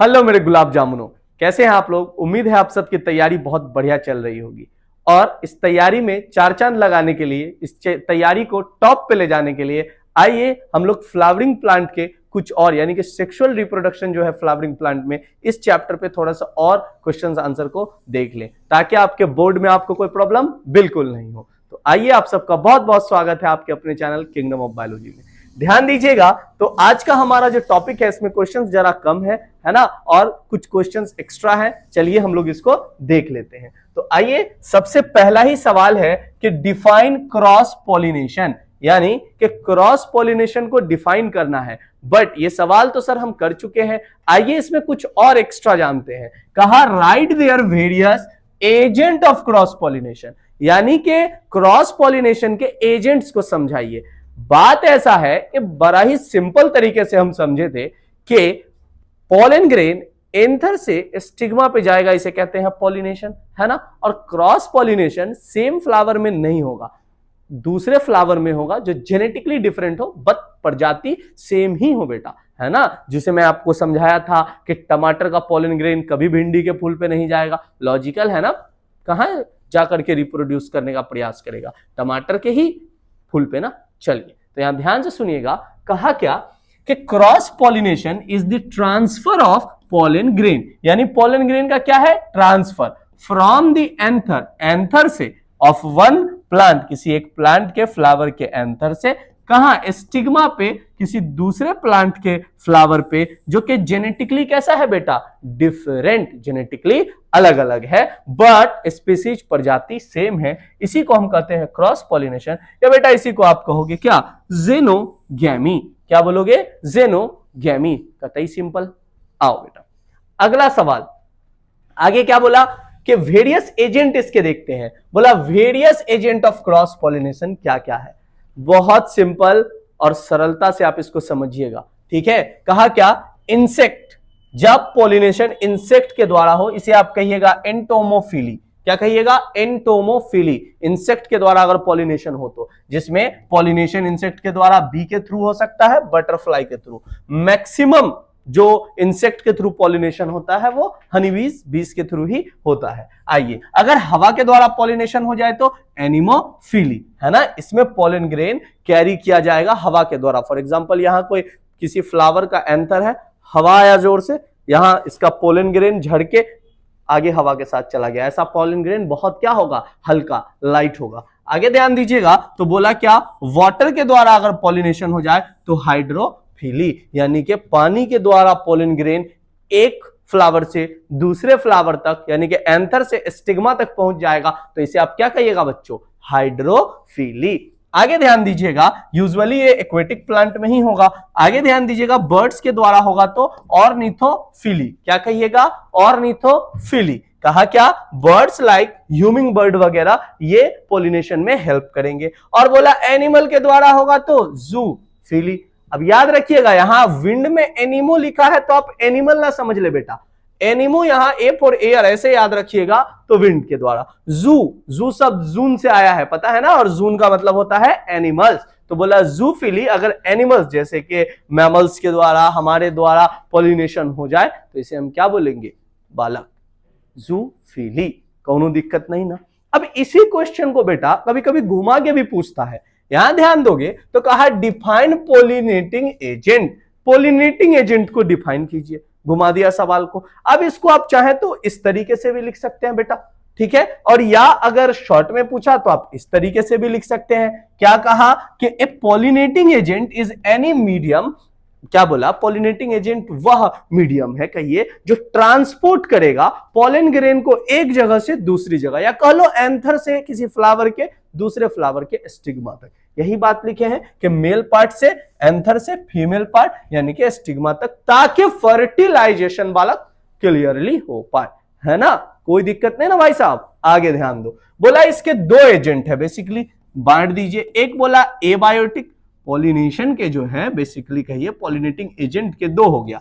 Hello मेरे गुलाब जामुनों, कैसे हैं आप लोग। उम्मीद है आप सबकी तैयारी बहुत बढ़िया चल रही होगी और इस तैयारी में चार चांद लगाने के लिए, इस तैयारी को टॉप पे ले जाने के लिए आइए हम लोग फ्लावरिंग प्लांट के कुछ और यानी कि सेक्सुअल रिप्रोडक्शन जो है फ्लावरिंग प्लांट में, इस चैप्टर पे थोड़ा सा और क्वेश्चंस आंसर को देख लें ताकि आपके बोर्ड में आपको कोई प्रॉब्लम बिल्कुल नहीं हो। तो आइए, आप सबका बहुत बहुत स्वागत है आपके अपने चैनल किंगडम ऑफ बायोलॉजी में। ध्यान दीजिएगा, तो आज का हमारा जो टॉपिक है इसमें क्वेश्चंस जरा कम है ना, और कुछ क्वेश्चंस एक्स्ट्रा है। चलिए हम लोग इसको देख लेते हैं। तो आइए, सबसे पहला ही सवाल है कि डिफाइन क्रॉस पॉलिनेशन, यानी कि क्रॉस पॉलिनेशन को डिफाइन करना है। बट ये सवाल तो सर हम कर चुके हैं, आइए इसमें कुछ और एक्स्ट्रा जानते हैं। कहा right there various agent of cross pollination, यानी कि क्रॉस पॉलिनेशन के एजेंट्स को समझाइए। बात ऐसा है कि बड़ा ही सिंपल तरीके से हम समझे थे कि पॉलन ग्रेन एंथर से स्टिग्मा पे जाएगा, इसे कहते हैं पॉलिनेशन, है ना। और क्रॉस पॉलिनेशन सेम फ्लावर में नहीं होगा, दूसरे फ्लावर में होगा जो जेनेटिकली डिफरेंट हो, बट प्रजाति सेम ही हो बेटा, है ना। जिसे मैं आपको समझाया था कि टमाटर का पॉलन ग्रेन कभी भिंडी के फूल पे नहीं जाएगा, लॉजिकल है ना। कहां जाकर के रिप्रोड्यूस करने का प्रयास करेगा, टमाटर के ही फूल पे ना। चलिए, तो यहां ध्यान से सुनिएगा, कहा क्या कि cross pollination is the transfer of pollen grain, यानी पॉलन ग्रेन का क्या है, transfer from the anther, anther से, ऑफ वन प्लांट, किसी एक प्लांट के फ्लावर के एंथर से, कहां, स्टिग्मा पे, किसी दूसरे प्लांट के फ्लावर पे, जो कि जेनेटिकली कैसा है बेटा, डिफरेंट, जेनेटिकली अलग अलग है, बट स्पीसीज प्रजाति सेम है। इसी को हम कहते हैं क्रॉस पॉलिनेशन, या बेटा इसी को आप कहोगे क्या, जेनोगैमी। क्या बोलोगे, जेनोगैमी। कतई सिंपल। आओ बेटा, अगला सवाल, आगे क्या बोला कि वेरियस एजेंट इसके देखते हैं। बोला various agent of cross pollination क्या क्या है। बहुत सिंपल और सरलता से आप इसको समझिएगा, ठीक है। कहा क्या, इंसेक्ट, जब पॉलिनेशन इंसेक्ट के द्वारा हो इसे आप कहिएगा एंटोमोफिली। क्या कहिएगा, एंटोमोफिली। इंसेक्ट के द्वारा अगर पॉलिनेशन हो तो, जिसमें पॉलिनेशन इंसेक्ट के द्वारा बी के थ्रू हो सकता है, बटरफ्लाई के थ्रू। मैक्सिमम जो इंसेक्ट के थ्रू पॉलिनेशन होता है वो हनीबीज, बीज के थ्रू ही होता है। आइए, अगर हवा के द्वारा पॉलिनेशन हो जाए तो एनिमोफिली, है ना। इसमें पॉलन ग्रेन कैरी किया जाएगा हवा के द्वारा। फॉर एग्जांपल, यहां कोई किसी फ्लावर का एंथर है, हवा आया जोर से, यहां इसका पॉलन ग्रेन झड़ के आगे हवा के साथ चला गया, ऐसा पॉलन ग्रेन बहुत क्या होगा, हल्का, लाइट होगा। आगे ध्यान दीजिएगा, तो बोला क्या, वाटर के द्वारा अगर पॉलिनेशन हो जाए तो हाइड्रोफिली, यानी कि पानी के द्वारा पॉलन ग्रेन एक फ्लावर से दूसरे फ्लावर तक, यानी कि एंथर से स्टिग्मा तक पहुंच जाएगा, तो इसे आप क्या कहिएगा बच्चों, हाइड्रोफिली। आगे ध्यान दीजिएगा, यूजुअली ये एक्वेटिक प्लांट में ही होगा। आगे ध्यान दीजिएगा, बर्ड्स के द्वारा होगा तो ऑर्निथोफिली। क्या कहिएगा, ऑर्निथोफिली। कहा क्या, बर्ड्स लाइक ह्यूमिंग बर्ड वगैरह ये पॉलिनेशन में हेल्प करेंगे। और बोला एनिमल के द्वारा होगा तो जूफिली। अब याद रखिएगा, यहां विंड में एनिमो लिखा है तो आप एनिमल ना समझ ले बेटा, एनिमो यहां ए फॉर एयर ऐसे याद रखिएगा, तो विंड के द्वारा। जू शब्द जून से आया है, पता है ना, और जून का मतलब होता है एनिमल्स। तो बोला जूफिली, अगर एनिमल्स जैसे कि मैमल्स के द्वारा, हमारे द्वारा पॉलिनेशन हो जाए तो इसे हम क्या बोलेंगे, बालक, जूफिली। कोनो दिक्कत नहीं ना। अब इसी क्वेश्चन को बेटा कभी कभी घुमा के भी पूछता है, यहां ध्यान दोगे तो कहा define pollinating agent. Pollinating agent को डिफाइन कीजिए, घुमा दिया सवाल को। अब इसको आप चाहें तो इस तरीके से भी लिख सकते हैं बेटा, ठीक है। और या अगर शॉर्ट में पूछा तो आप इस तरीके से भी लिख सकते हैं। क्या कहा कि a pollinating agent is any medium. क्या बोला, पॉलिनेटिंग एजेंट वह मीडियम है, कहिए, जो ट्रांसपोर्ट करेगा पॉलन ग्रेन को एक जगह से दूसरी जगह, या कह लो एंथर से किसी फ्लावर के दूसरे फ्लावर के स्टिग्मा तक। यही बात लिखे हैं कि मेल पार्ट से एंथर से फीमेल पार्ट यानी कि स्टिग्मा तक, ताकि फर्टिलाइजेशन बालक क्लियरली हो पाए, है ना। कोई दिक्कत नहीं ना भाई साहब। आगे ध्यान दो, बोला इसके दो एजेंट है बेसिकली, बांट दीजिए। एक बोला एबायोटिक, पॉलिनेशन के जो है बेसिकली कहिए पॉलिनेटिंग एजेंट के दो हो गया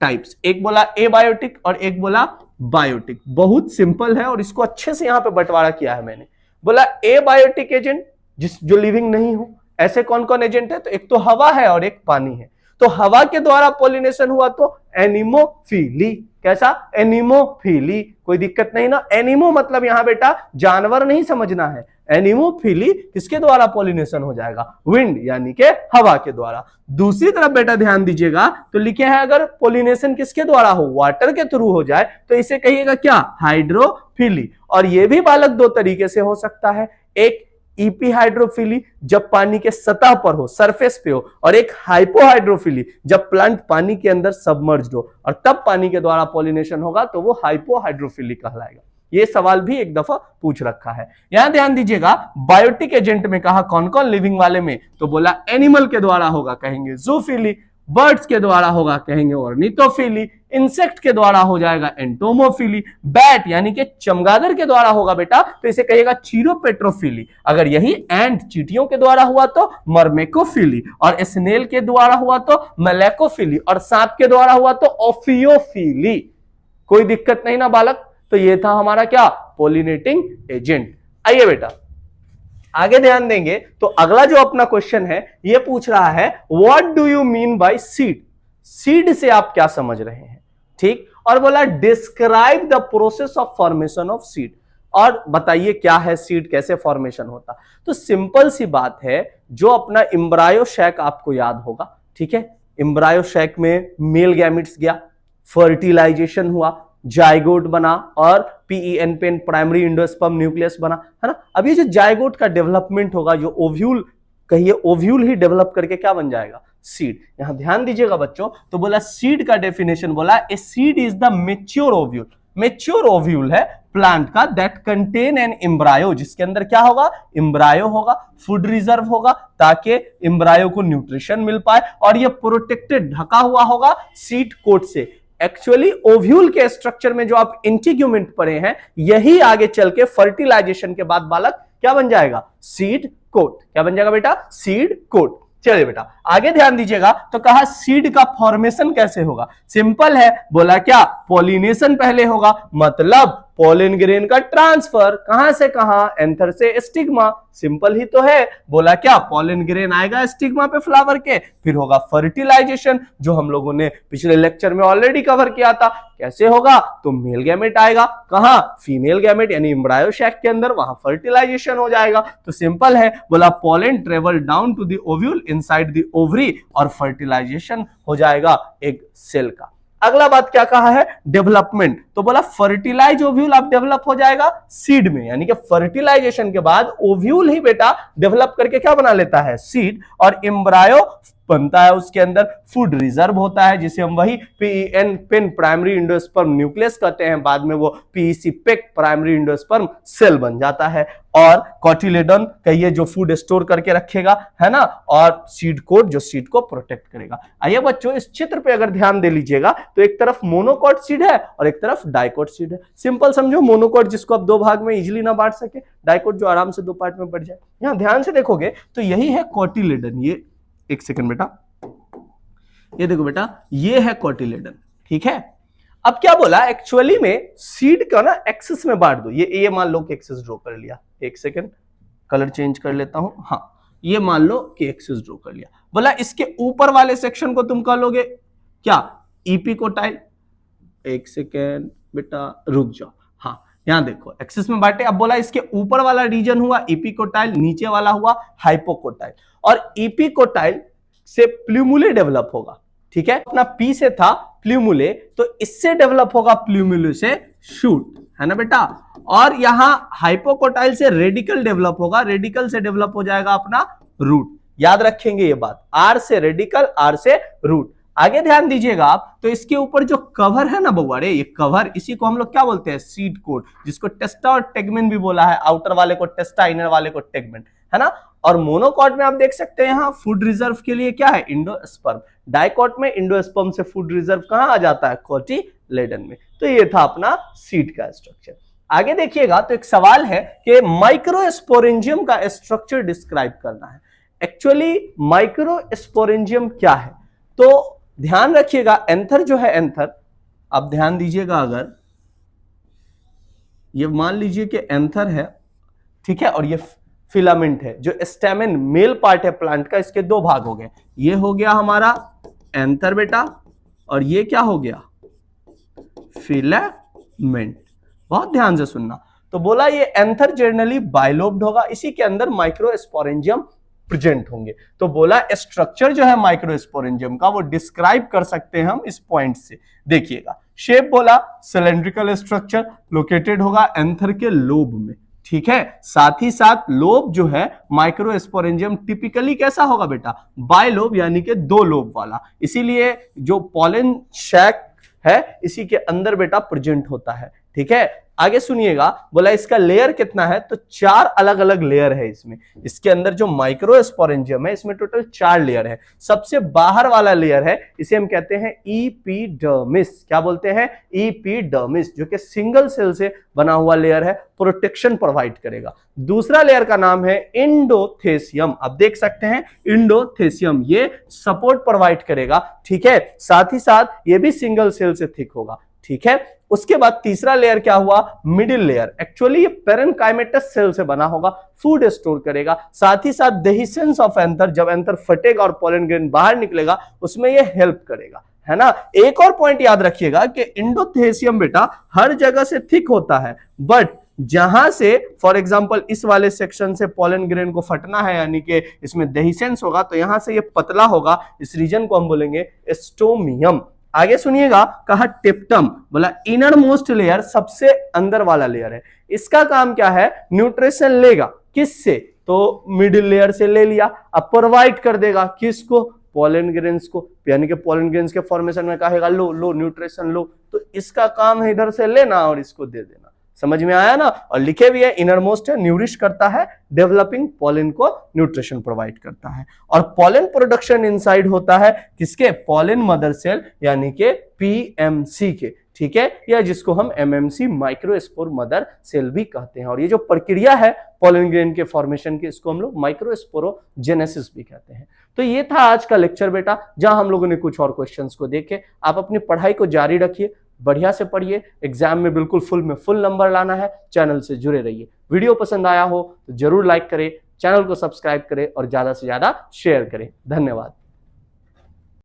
टाइप्स, एक बोला एबायोटिक और एक बोला बायोटिक। बहुत सिंपल है और इसको अच्छे से यहां पे बंटवारा किया है मैंने। बोला एबायोटिक एजेंट जो लिविंग नहीं हो, ऐसे कौन कौन एजेंट है, तो एक तो हवा है और एक पानी है। तो हवा के द्वारा पॉलिनेशन हुआ तो एनिमोफिली। कैसा? एनिमोफिली। कोई दिक्कत नहीं ना। एनिमो मतलब यहां बेटा जानवर नहीं समझना है, एनिमोफिली किसके द्वारा पॉलिनेशन हो जाएगा? विंड यानी के हवा के द्वारा। दूसरी तरफ बेटा ध्यान दीजिएगा तो लिखे हैं अगर पॉलिनेशन किसके द्वारा हो? वाटर के थ्रू हो जाए तो इसे कहिएगा क्या? हाइड्रोफिली। और यह भी बालक दो तरीके से हो सकता है, एक ईपी हाइड्रोफिली जब पानी के सतह पर हो, सरफेस पे हो, और एक हाइपोहाइड्रोफिली जब प्लांट पानी के अंदर सबमर्ज्ड हो और तब पानी के द्वारा पॉलिनेशन होगा तो वो हाइपोहाइड्रोफिली कहलाएगा। ये सवाल भी एक दफा पूछ रखा है। यहां ध्यान दीजिएगा बायोटिक एजेंट में कहा कौन कौन लिविंग वाले में, तो बोला एनिमल के द्वारा होगा कहेंगे जूफिली, बर्ड्स के द्वारा होगा कहेंगे ऑर्निथोफिली, इंसेक्ट के द्वारा हो जाएगा एंटोमोफिली, बैट यानी कि चमगादड़ के द्वारा होगा बेटा तो इसे कहिएगा चीरोपेट्रोफिली, अगर यही एंट चींटियों के द्वारा हुआ तो मर्मेकोफिली, और स्नेल के द्वारा हुआ तो मलेकोफिली, और सांप के द्वारा हुआ तो ओफियोफिली। कोई दिक्कत नहीं ना बालक। तो ये था हमारा क्या? Pollinating agent. आइए बेटा आगे ध्यान देंगे तो अगला जो अपना क्वेश्चन है ये पूछ रहा है what do you mean by seed? Seed से आप क्या समझ रहे हैं? ठीक। और बोला describe the process of formation of seed, और बताइए क्या है सीड, कैसे फॉर्मेशन होता। तो सिंपल सी बात है, जो अपना एम्ब्रायो शैक आपको याद होगा, ठीक है, एम्ब्रायो शैक में मेल गैमेट्स गया, फर्टिलाइजेशन हुआ, जाइगोट बना और PEN pen primary endosperm nucleus बना, है ना। अब ये जो जाइगोट का डेवलपमेंट होगा, जो ओव्यूल कहिए, ओव्यूल ही डेवलप करके क्या बन जाएगा? सीड। यहां ध्यान दीजिएगा बच्चों, तो बोला सीड का डेफिनेशन बोला a seed is the mature ovule. Mature ovule है प्लांट का दैट कंटेन एन एम्ब्रायो, जिसके अंदर क्या होगा? एम्ब्रायो होगा, फूड रिजर्व होगा ताकि एम्ब्रायो को न्यूट्रिशन मिल पाए, और ये प्रोटेक्टेड ढका हुआ होगा सीड कोट से। एक्चुअली ओव्यूल के स्ट्रक्चर में जो आप इंटीग्यूमेंट पढ़े हैं, यही आगे चल के फर्टिलाइजेशन के बाद बालक क्या बन जाएगा? Seed coat. क्या बन जाएगा बेटा? Seed coat. चलिए बेटा आगे ध्यान दीजिएगा तो कहा सीड का फॉर्मेशन कैसे होगा? सिंपल है, बोला क्या? पॉलिनेशन पहले होगा, मतलब पोलन ग्रेन का ट्रांसफर कहां से कहां? एंथर से स्टिग्मा। सिंपल ही तो है। बोला क्या? पोलन ग्रेन आएगा स्टिग्मा पे फ्लावर के, फिर होगा फर्टिलाइजेशन जो हम लोगों ने पिछले लेक्चर में ऑलरेडी कवर किया था। कैसे होगा? तो मेल गैमेट आएगा कहां? फीमेल गैमेट यानी एम्ब्रायो शैक के अंदर, वहां फर्टिलाइजेशन हो जाएगा। तो सिंपल है, बोला pollen travel down to the ovule inside the ovary, और फर्टिलाइजेशन हो जाएगा एक सेल का। अगला बात क्या कहा है? डेवलपमेंट। तो बोला फर्टिलाइज ओव्यूल अब डेवलप हो जाएगा सीड में, यानी कि फर्टिलाइजेशन के बाद ओव्यूल ही बेटा डेवलप करके क्या बना लेता है? सीड। और एम्ब्रायो बनता है, उसके अंदर फूड रिजर्व होता है जिसे हम वही PEN pen primary endosperm nucleus कहते हैं, बाद में वो PEC pec primary endosperm cell बन जाता है, और कॉटिलेडन कहिए जो फूड स्टोर करके रखेगा, है ना, और सीड कोट जो सीड को प्रोटेक्ट करेगा। आइए बच्चों इस चित्र पे अगर ध्यान दे लीजिएगा तो एक तरफ मोनोकॉट सीड है और एक तरफ डाइकोट सीड है। सिंपल समझो, मोनोकॉट जिसको आप दो भाग में इजिली ना बांट सके, डाइकोट जो आराम से दो पार्ट में बढ़ जाए। यहां ध्यान से देखोगे तो यही है कॉटिलेडन। ये एक सेकंड बेटा, ये देखो बेटा, ये है कॉटिलेडन, ठीक है। अब क्या बोला? एक्चुअली में सीड का ना एक्सिस में बांट दो। ये मान लो कि एक्सिस ड्रॉ कर लिया, एक सेकंड कलर चेंज कर लेता हूं। हाँ, ये मान लो कि एक्सिस ड्रॉ कर लिया। बोला इसके ऊपर वाले सेक्शन को तुम कह लोगे क्या? इपिकोटाइल। एक सेकेंड बेटा रुक जाओ। हाँ, यहां देखो एक्सिस में बांटे। अब बोला इसके ऊपर वाला रीजन हुआ इपिकोटाइल, नीचे वाला हुआ हाइपोकोटाइल, और इपिकोटाइल से प्ल्यूमुले डेवलप होगा, ठीक है। अपना पी से था प्ल्यूमुले, तो इससे डेवलप होगा प्ल्यूमुले से शूट, है ना बेटा। और यहां हाइपोकोटाइल से रेडिकल डेवलप होगा, रेडिकल से डेवलप हो जाएगा अपना रूट। याद रखेंगे ये बात, आर से रेडिकल, आर से रूट। आगे ध्यान दीजिएगा आप, तो इसके ऊपर जो कवर है ना बउआ रे, ये कवर, इसी को हम लोग क्या बोलते हैं? सीड कोट, जिसको टेस्टा और टेगमेन भी बोला है। आउटर वाले को टेस्टा, इनर वाले को टेगमेन, है ना। और मोनोकॉट में आप देख सकते हैं यहां फूड रिजर्व के लिए क्या है? इंडोस्पर्म। डाइकॉट में इंडोस्पर्म से फूड रिजर्व कहां आ जाता है? कॉटिलेडन में। तो ये था अपना सीड का स्ट्रक्चर। आगे देखिएगा तो एक सवाल है कि माइक्रोस्पोरेंजियम का स्ट्रक्चर डिस्क्राइब करना है। एक्चुअली माइक्रोस्पोरेंजियम क्या है? तो ध्यान रखिएगा, एंथर जो है, एंथर, अब ध्यान दीजिएगा, अगर ये मान लीजिए कि एंथर है, ठीक है, और ये फिलामेंट है। जो स्टेमेन मेल पार्ट है प्लांट का, इसके दो भाग हो गए। ये हो गया हमारा एंथर बेटा, और ये क्या हो गया, फिलामेंट। बहुत ध्यान से सुनना। तो बोला ये एंथर जनरली बाइलोब्ड होगा, इसी के अंदर माइक्रोस्पोरेंजियम प्रेजेंट होंगे। तो बोला स्ट्रक्चर जो है माइक्रोस्पोरेंजियम का वो डिस्क्राइब कर सकते हैं हम इस पॉइंट से। देखिएगा शेप बोला सिलेंड्रिकल स्ट्रक्चर, लोकेटेड होगा एंथर के लोब में, ठीक है। साथ ही साथ लोब जो है माइक्रोस्पोरेंजियम टिपिकली कैसा होगा बेटा, बाइलोब यानी कि 2 लोब वाला, इसीलिए जो पॉलन शैक है इसी के अंदर बेटा प्रेजेंट होता है, ठीक है। आगे सुनिएगा, बोला इसका लेयर कितना है, तो 4 अलग अलग लेयर है इसमें। इसके अंदर जो माइक्रोस्पोरेंजियम है इसमें टोटल 4 लेयर है। सबसे बाहर वाला लेयर है इसे हम कहते हैं एपिडर्मिस। क्या बोलते हैं, एपिडर्मिस, जो कि सिंगल सेल से बना हुआ लेयर है, प्रोटेक्शन प्रोवाइड करेगा। दूसरा लेयर का नाम है इंडोथेसियम। आप देख सकते हैं इंडोथेसियम, ये सपोर्ट प्रोवाइड करेगा, ठीक है। साथ ही साथ ये भी सिंगल सेल से थिक होगा, ठीक है। उसके बाद तीसरा लेयर क्या हुआ, मिडिल लेयर। एक्चुअली ये पेरेन्काइमेटस सेल से बना होगा, फूड स्टोर करेगा। साथ ही साथ डेहिसेंस ऑफ एंथर, जब एंथर फटेगा और पोलन ग्रेन बाहर निकलेगा उसमें ये हेल्प करेगा, है ना। एक और पॉइंट याद रखिएगा कि इंडोथेसियम बेटा हर जगह से थिक होता है, बट जहां से फॉर एग्जांपल इस वाले सेक्शन से पोलन ग्रेन को फटना है यानी कि इसमें डेहिसेंस होगा, तो यहां से ये पतला होगा, इस रीजन को हम बोलेंगे स्टोमियम। आगे सुनिएगा, कहा टिप्टम, बोला इनर मोस्ट लेयर, सबसे अंदर वाला लेयर है। इसका काम क्या है, न्यूट्रिशन लेगा, किससे, तो मिडिल लेयर से ले लिया, अब प्रोवाइड कर देगा किसको, पोलन ग्रेन्स को, यानी कि पोलन ग्रेन्स के फॉर्मेशन में कहेगा लो लो न्यूट्रिशन लो, तो इसका काम है इधर से लेना और इसको दे देना। समझ में आया ना। और लिखे भी है इनर मोस्ट है, न्यूरिश करता है, डेवलपिंग पोलन को न्यूट्रिशन प्रोवाइड करता है। और पोलन प्रोडक्शन इनसाइड होता है किसके, पोलन मदर सेल यानी कि पीएमसी के, ठीक है, या जिसको हम एमएमसी माइक्रोस्पोर मदर सेल भी कहते हैं। और ये जो प्रक्रिया है पोलन ग्रेन के फॉर्मेशन की, इसको हम लोग माइक्रोस्पोरोजेनेसिस भी कहते हैं। तो ये था आज का लेक्चर बेटा, जहां हम लोगों ने कुछ और क्वेश्चंस को देखे। आप अपनी पढ़ाई को जारी रखिए, बढ़िया से पढ़िए, एग्जाम में बिल्कुल फुल नंबर लाना है। चैनल से जुड़े रहिए। वीडियो पसंद आया हो तो जरूर लाइक करें, चैनल को सब्सक्राइब करें और ज्यादा से ज्यादा शेयर करें। धन्यवाद।